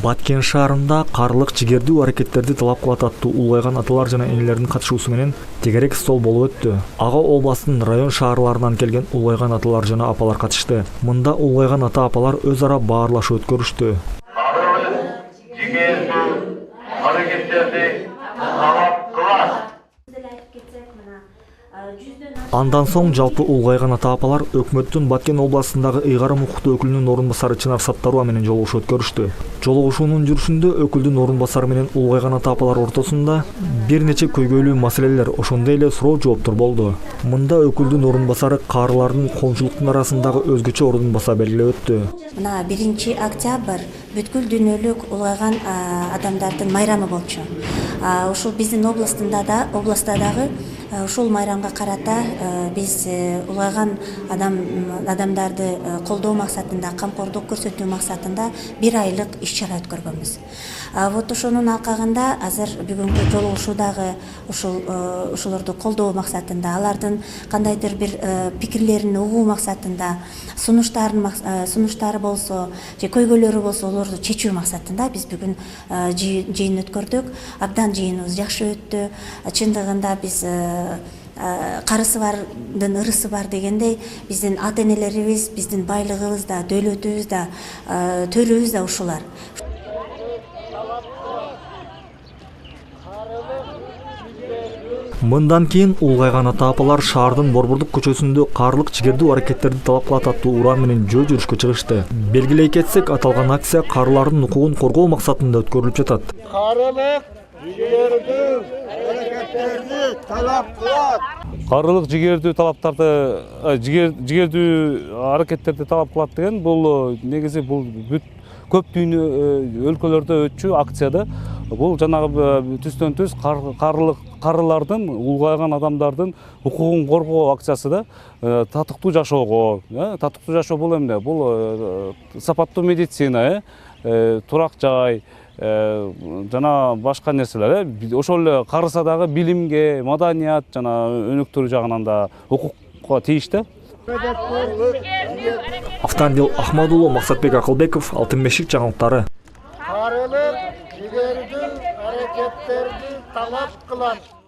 Баткен шаарында карылык жигердүү аракеттерди талап кылат аттуу улгайган аталар жана энелердин катышуусу менен тегерек стол болуп өттү. Ага областын район шаарларынан келген улгайган аталар жана апалар катышты. Мында улгайган ата апалар өз ара баарлашып өткөрүштү. Андан соң жалпы улгайган ата апалар өкмөттүн Баткен областындагы ыйгарым укуктуу өкүлүнүн орун басары Чынар Саттарова менен жолугушуу өткөрүштү. Жолугушуунун жүрүшүндө өкүлдүн орун басары менен улгайган ата апалар ортосунда бир нече көйгөйлүү маселелер, ошондой эле суроо жооптор болду. Мында өкүлдүн орун басары каарылардын коомчулуктун арасындагы өзгөчө ордун баса белгилеп өттү. Мына 1 октябрь бүткүл дүйнөлүк улгайган адамдардын майрамы болчу. Ушул биздин областта дагы ушул майрамга карата биз улгайган адамдарды колдоо максатында, камкордук көрсөтүү максатында 1 айлык иш-чара өткөргөнбүз. Вот ошонун алкагында азыр бүгүнкү жолугушуудагы ушулорду колдоо максатында, алардын кандайдыр бир пикирлерин угуу максатында, сунуштары болсо, же көйгөйлөрү болсо, олорду чечүү максатында биз бүгүн жыйын өткөрдүк. Абдан жыйыныбыз жакшы өттү. Чындыгында биз карысы бардын ырысы бар дегендей, биздин ата-энелерибиз, биздин байлыгыбыз да, дөөлөтүбүз да, төрүбүз да ушулар. Мындан кийин улгайган ата апалар шаардын Борбордук көчөсүндө карылык жигердүү аракеттерди талап кылат аттуу уран менен жөө жүрүшкө чыгышты. Белгилей кетсек, аталган акция каарылардын укугун коргоо максатында өткөрүлүп жатат. Карылык жигердүү аракеттерди талап кылат. Карылык жигердүү талаптарды, жигердүү аракеттерди талап кылат деген бул негизи бул көп дүйнө өлкөлөрдө өтчү акцияда. Бул жанагы түстөн түз карылардын, улгайган адамдардын укугун коргоо акциясы да. Татыктуу жашоого, татыктуу жашоо бул эмне? Бул сапаттуу медицина, турак жай, жана башка нерселер. Ошол эле карыса дагы билимге, маданият жана өнүктүрүү жагынан да укукка тийиштүү. Автандил Ахмадулло, Максатбек Акылбеков, Алтын бешик жаңылыктары. Карылык жигердүү аракеттерди талап кылат.